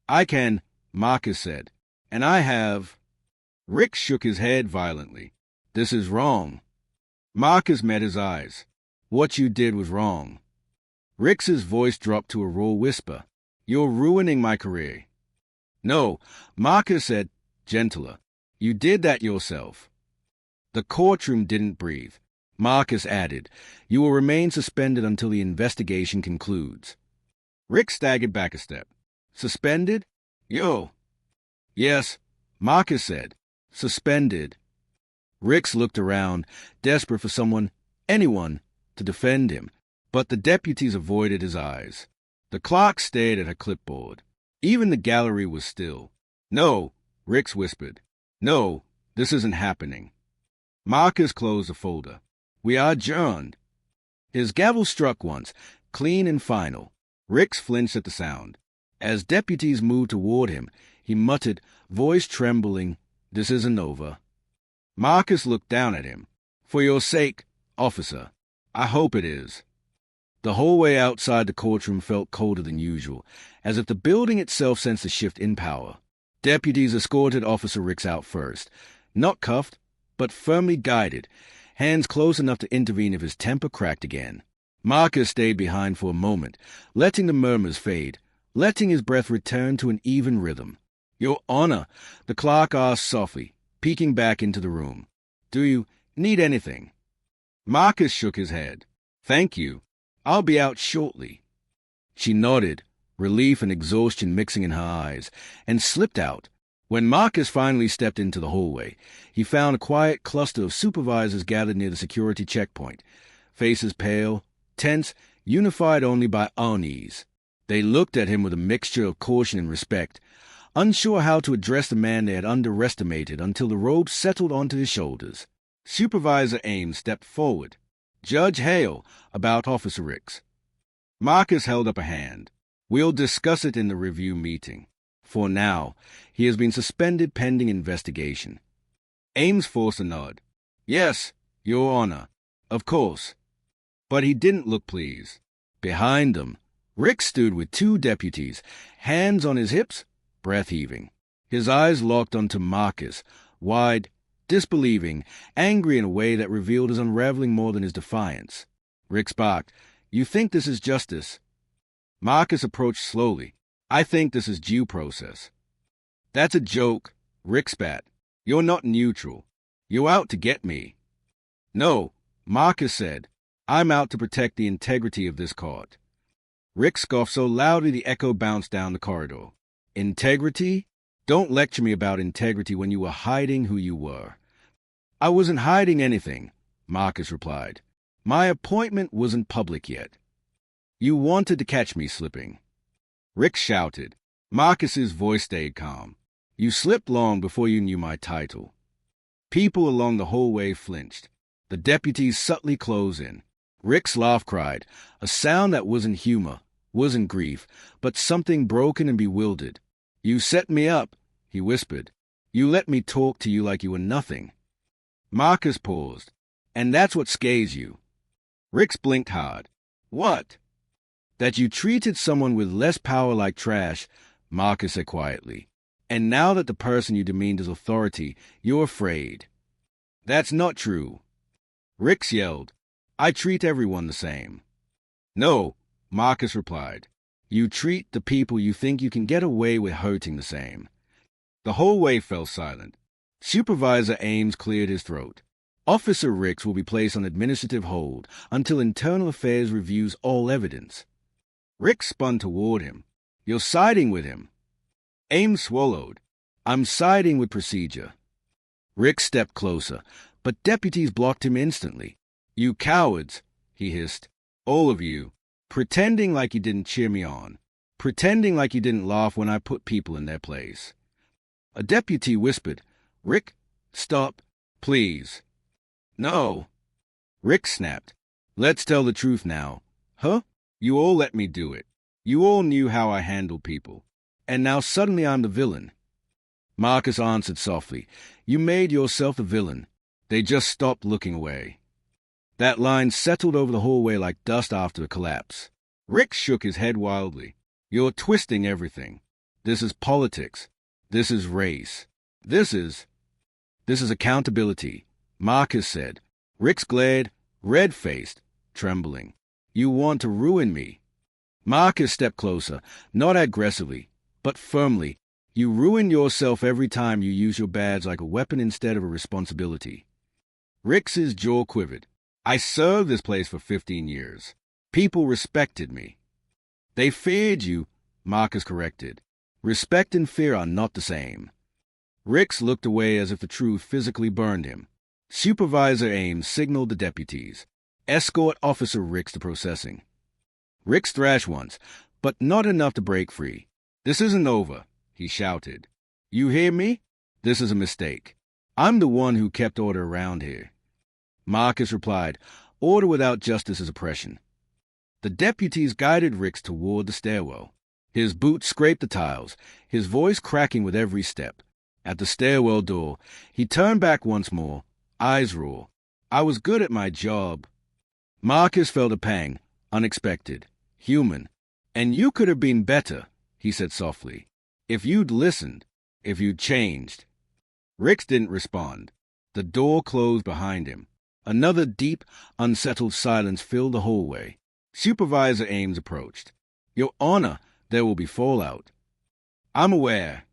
I can, Marcus said. And I have... Rick shook his head violently. This is wrong. Marcus met his eyes. What you did was wrong. Rick's voice dropped to a raw whisper. You're ruining my career. No, Marcus said, gentler. You did that yourself. The courtroom didn't breathe. Marcus added, you will remain suspended until the investigation concludes. Rick staggered back a step. Suspended? Yo. Yes, Marcus said. Suspended. Ricks looked around, desperate for someone, anyone, to defend him, but the deputies avoided his eyes. The clerk stared at her clipboard. Even the gallery was still. No, Ricks whispered. No, this isn't happening. Marcus closed the folder. We are adjourned. His gavel struck once, clean and final. Ricks flinched at the sound. As deputies moved toward him, he muttered, voice trembling, this isn't over. Marcus looked down at him. For your sake, officer, I hope it is. The hallway outside the courtroom felt colder than usual, as if the building itself sensed a shift in power. Deputies escorted Officer Ricks out first, not cuffed, but firmly guided, hands close enough to intervene if his temper cracked again. Marcus stayed behind for a moment, letting the murmurs fade, letting his breath return to an even rhythm. Your Honor, the clerk asked softly, peeking back into the room. Do you need anything? Marcus shook his head. Thank you. I'll be out shortly. She nodded, relief and exhaustion mixing in her eyes, and slipped out. When Marcus finally stepped into the hallway, he found a quiet cluster of supervisors gathered near the security checkpoint, faces pale, tense, unified only by unease. They looked at him with a mixture of caution and respect, unsure how to address the man they had underestimated until the robe settled onto his shoulders. Supervisor Ames stepped forward. Judge Hale, about Officer Ricks. Marcus held up a hand. We'll discuss it in the review meeting. For now, he has been suspended pending investigation. Ames forced a nod. Yes, Your Honor, of course. But he didn't look pleased. Behind them, Ricks stood with two deputies, hands on his hips, breath heaving. His eyes locked onto Marcus, wide, disbelieving, angry in a way that revealed his unraveling more than his defiance. Ricks barked, You think this is justice? Marcus approached slowly. I think this is due process. That's a joke, Ricks spat. You're not neutral. You're out to get me. No, Marcus said. I'm out to protect the integrity of this court. Ricks scoffed so loudly the echo bounced down the corridor. Integrity? Don't lecture me about integrity when you were hiding who you were. I wasn't hiding anything, Marcus replied. My appointment wasn't public yet. You wanted to catch me slipping. Ricks shouted. Marcus's voice stayed calm. You slipped long before you knew my title. People along the hallway flinched. The deputies subtly closed in. Rick's laugh cried, a sound that wasn't humor, wasn't grief, but something broken and bewildered. You set me up, he whispered. You let me talk to you like you were nothing. Marcus paused. And that's what scares you. Ricks blinked hard. What? That you treated someone with less power like trash, Marcus said quietly. And now that the person you demeaned as authority, you're afraid. That's not true. Ricks yelled. I treat everyone the same. No, Marcus replied. You treat the people you think you can get away with hurting the same. The hallway fell silent. Supervisor Ames cleared his throat. Officer Ricks will be placed on administrative hold until Internal Affairs reviews all evidence. Ricks spun toward him. You're siding with him. Ames swallowed. I'm siding with procedure. Ricks stepped closer, but deputies blocked him instantly. "You cowards," he hissed. "All of you. Pretending like you didn't cheer me on. Pretending like you didn't laugh when I put people in their place." A deputy whispered, "Rick, stop, please." "No." Rick snapped. "Let's tell the truth now. Huh? You all let me do it. You all knew how I handled people. And now suddenly I'm the villain." Marcus answered softly, "You made yourself the villain. They just stopped looking away." That line settled over the hallway like dust after a collapse. Rick shook his head wildly. "You're twisting everything. This is politics. This is race. This is accountability," Marcus said. Rick glared, red-faced, trembling. "You want to ruin me." Marcus stepped closer, not aggressively, but firmly. "You ruin yourself every time you use your badge like a weapon instead of a responsibility." Rick's jaw quivered. "I served this place for 15 years. People respected me." "They feared you," Marcus corrected. "Respect and fear are not the same." Ricks looked away as if the truth physically burned him. Supervisor Ames signaled the deputies. "Escort Officer Ricks to processing." Ricks thrashed once, but not enough to break free. "This isn't over," he shouted. "You hear me? This is a mistake. I'm the one who kept order around here." Marcus replied, "Order without justice is oppression." The deputies guided Ricks toward the stairwell. His boots scraped the tiles, his voice cracking with every step. At the stairwell door, he turned back once more, eyes raw. "I was good at my job." Marcus felt a pang, unexpected, human. "And you could have been better," he said softly. "If you'd listened, if you'd changed." Ricks didn't respond. The door closed behind him. Another deep, unsettled silence filled the hallway. Supervisor Ames approached. "Your Honor, there will be fallout." "I'm aware."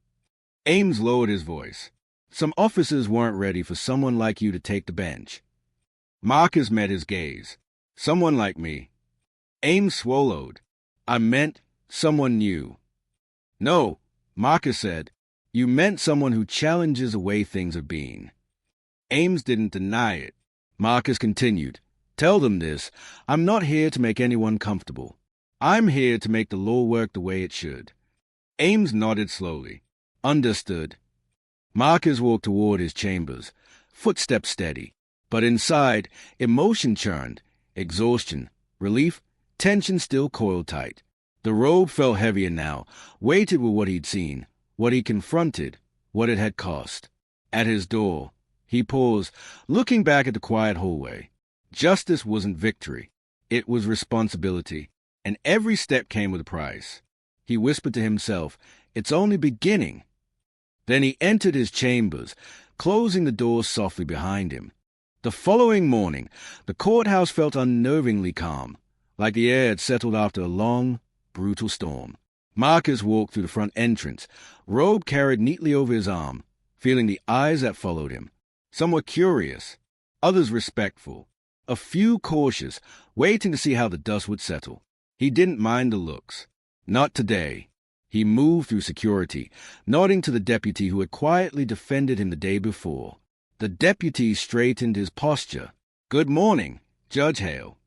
Ames lowered his voice. "Some officers weren't ready for someone like you to take the bench." Marcus met his gaze. "Someone like me." Ames swallowed. "I meant someone new." "No," Marcus said. "You meant someone who challenges the way things have been." Ames didn't deny it. Marcus continued. "Tell them this. I'm not here to make anyone comfortable. I'm here to make the law work the way it should." Ames nodded slowly. "Understood." Marcus walked toward his chambers, footsteps steady. But inside, emotion churned, exhaustion, relief, tension still coiled tight. The robe felt heavier now, weighted with what he'd seen, what he confronted, what it had cost. At his door, he paused, looking back at the quiet hallway. Justice wasn't victory. It was responsibility, and every step came with a price. He whispered to himself, "It's only beginning." Then he entered his chambers, closing the door softly behind him. The following morning, the courthouse felt unnervingly calm, like the air had settled after a long, brutal storm. Marcus walked through the front entrance, robe carried neatly over his arm, feeling the eyes that followed him. Some were curious, others respectful, a few cautious, waiting to see how the dust would settle. He didn't mind the looks. Not today. He moved through security, nodding to the deputy who had quietly defended him the day before. The deputy straightened his posture. "Good morning, Judge Hale."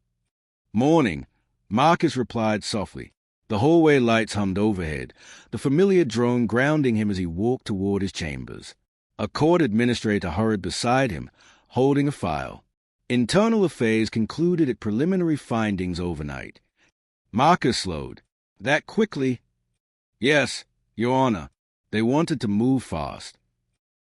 "Morning," Marcus replied softly. The hallway lights hummed overhead, the familiar drone grounding him as he walked toward his chambers. A court administrator hurried beside him, holding a file. Internal Affairs concluded its preliminary findings overnight. Marcus slowed. "That quickly?" "Yes, Your Honor. They wanted to move fast."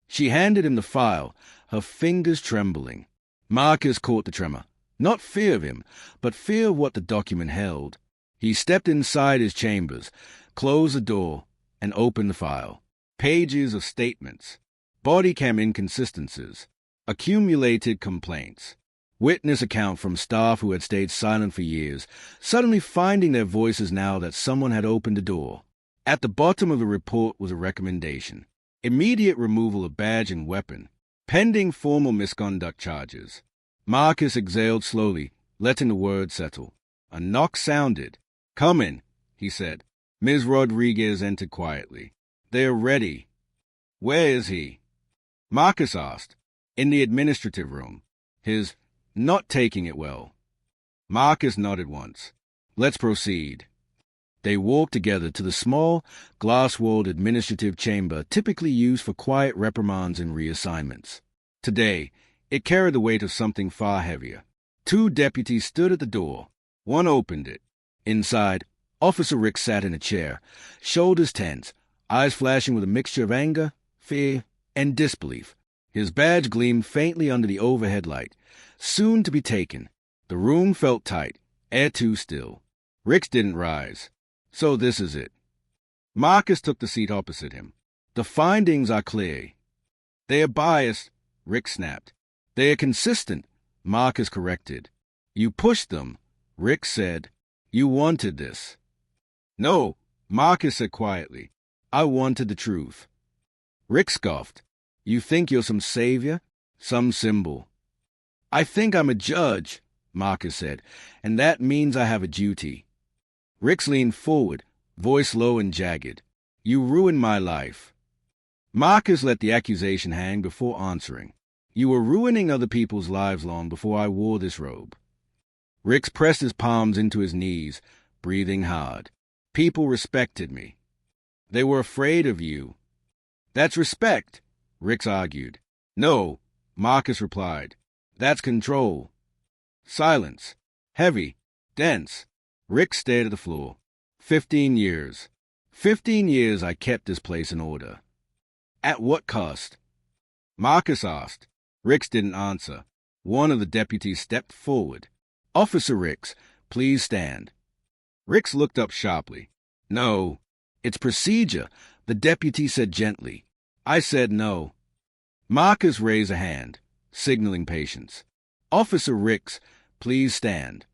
She handed him the file, her fingers trembling. Marcus caught the tremor. Not fear of him, but fear of what the document held. He stepped inside his chambers, closed the door, and opened the file. Pages of statements, body cam inconsistencies, accumulated complaints, witness account from staff who had stayed silent for years, suddenly finding their voices now that someone had opened the door. At the bottom of the report was a recommendation. Immediate removal of badge and weapon, pending formal misconduct charges. Marcus exhaled slowly, letting the words settle. A knock sounded. "Come in," he said. Ms. Rodriguez entered quietly. "They're ready." "Where is he?" Marcus asked. In the administrative room. His not taking it well. Marcus nodded once. Let's proceed. They walked together to the small, glass-walled administrative chamber typically used for quiet reprimands and reassignments. Today, it carried the weight of something far heavier. Two deputies stood at the door. One opened it. Inside, Officer Rick sat in a chair, shoulders tense, eyes flashing with a mixture of anger, fear, and disbelief. His badge gleamed faintly under the overhead light. Soon to be taken. The room felt tight, air too still. Rick didn't rise. So this is it. Marcus took the seat opposite him. The findings are clear. They are biased, Rick snapped. They are consistent, Marcus corrected. You pushed them, Rick said. You wanted this. No, Marcus said quietly. I wanted the truth. Rick scoffed. You think you're some savior? Some symbol. I think I'm a judge, Marcus said, and that means I have a duty. Rick leaned forward, voice low and jagged. You ruined my life. Marcus let the accusation hang before answering. You were ruining other people's lives long before I wore this robe. Rick pressed his palms into his knees, breathing hard. People respected me. They were afraid of you. That's respect, Rick argued. No, Marcus replied. That's control. Silence. Heavy. Dense. Rick stared at the floor. 15 years. 15 years I kept this place in order. At what cost? Marcus asked. Ricks didn't answer. One of the deputies stepped forward. Officer Ricks, please stand. Ricks looked up sharply. No. It's procedure, the deputy said gently. I said no. Marcus raised a hand, signaling patience. Officer Ricks, please stand.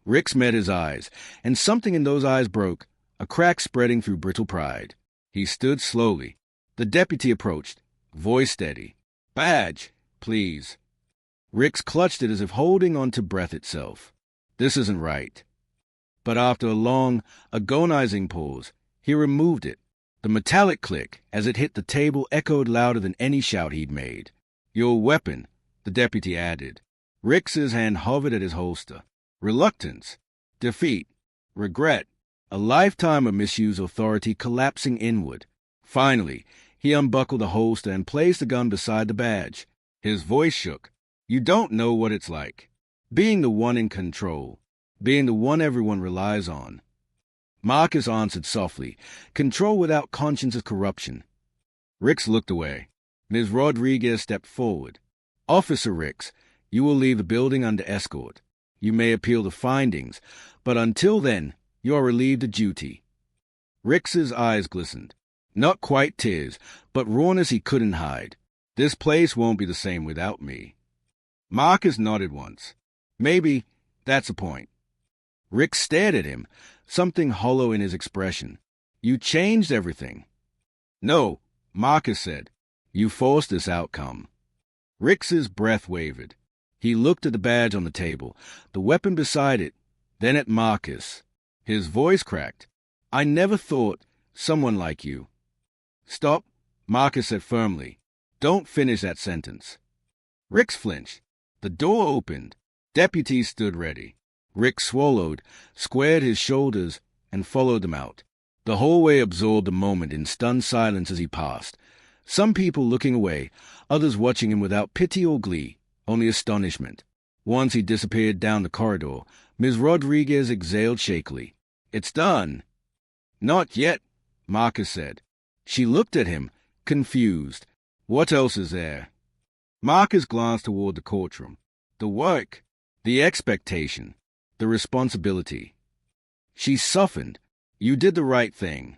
Ricks met his eyes, and something in those eyes broke, a crack spreading through brittle pride. He stood slowly. The deputy approached, voice steady. Badge, please. Ricks clutched it as if holding on to breath itself. This isn't right. But after a long, agonizing pause, he removed it. The metallic click, as it hit the table, echoed louder than any shout he'd made. Your weapon, the deputy added. Ricks's hand hovered at his holster. Reluctance, defeat, regret, a lifetime of misused authority collapsing inward. Finally, he unbuckled the holster and placed the gun beside the badge. His voice shook. You don't know what it's like. Being the one in control. Being the one everyone relies on. Marcus answered softly. Control without conscience is corruption. Ricks looked away. Ms. Rodriguez stepped forward. Officer Ricks, you will leave the building under escort. You may appeal the findings, but until then, you are relieved of duty. Ricks's eyes glistened. Not quite tears, but rawness he couldn't hide. This place won't be the same without me. Marcus nodded once. Maybe that's the point. Rick stared at him, something hollow in his expression. You changed everything. No, Marcus said. You forced this outcome. Ricks's breath wavered. He looked at the badge on the table, the weapon beside it, then at Marcus. His voice cracked. I never thought someone like you. Stop, Marcus said firmly. Don't finish that sentence. Ricks flinched. The door opened. Deputies stood ready. Rick swallowed, squared his shoulders, and followed them out. The hallway absorbed the moment in stunned silence as he passed. Some people looking away, others watching him without pity or glee, only astonishment. Once he disappeared down the corridor, Ms. Rodriguez exhaled shakily. It's done. Not yet, Marcus said. She looked at him, confused. What else is there? Marcus glanced toward the courtroom. The work, the expectation, the responsibility. She softened. You did the right thing.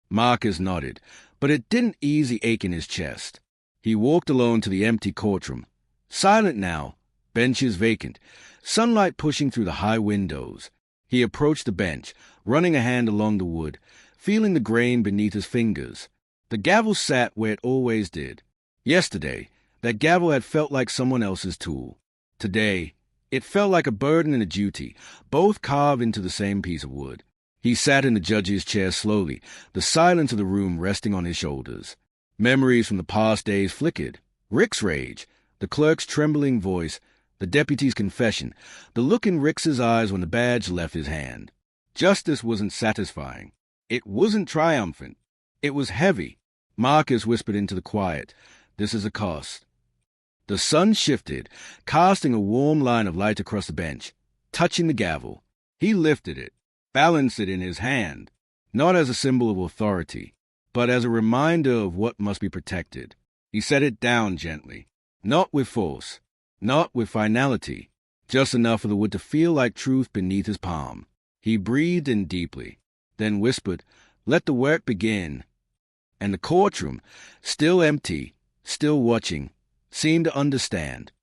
Marcus nodded, but it didn't ease the ache in his chest. He walked alone to the empty courtroom. Silent now, benches vacant, sunlight pushing through the high windows. He approached the bench, running a hand along the wood, feeling the grain beneath his fingers. The gavel sat where it always did. Yesterday, that gavel had felt like someone else's tool. Today, it felt like a burden and a duty, both carved into the same piece of wood. He sat in the judge's chair slowly, the silence of the room resting on his shoulders. Memories from the past days flickered. Rick's rage, The clerk's trembling voice, the deputy's confession, the look in Rix's eyes when the badge left his hand. Justice wasn't satisfying. It wasn't triumphant. It was heavy. Marcus whispered into the quiet, "This is a cost." The sun shifted, casting a warm line of light across the bench, touching the gavel. He lifted it, balanced it in his hand, not as a symbol of authority, but as a reminder of what must be protected. He set it down gently, not with force, not with finality, just enough for the wood to feel like truth beneath his palm. He breathed in deeply, then whispered, "Let the work begin." And the courtroom, still empty, still watching, seemed to understand.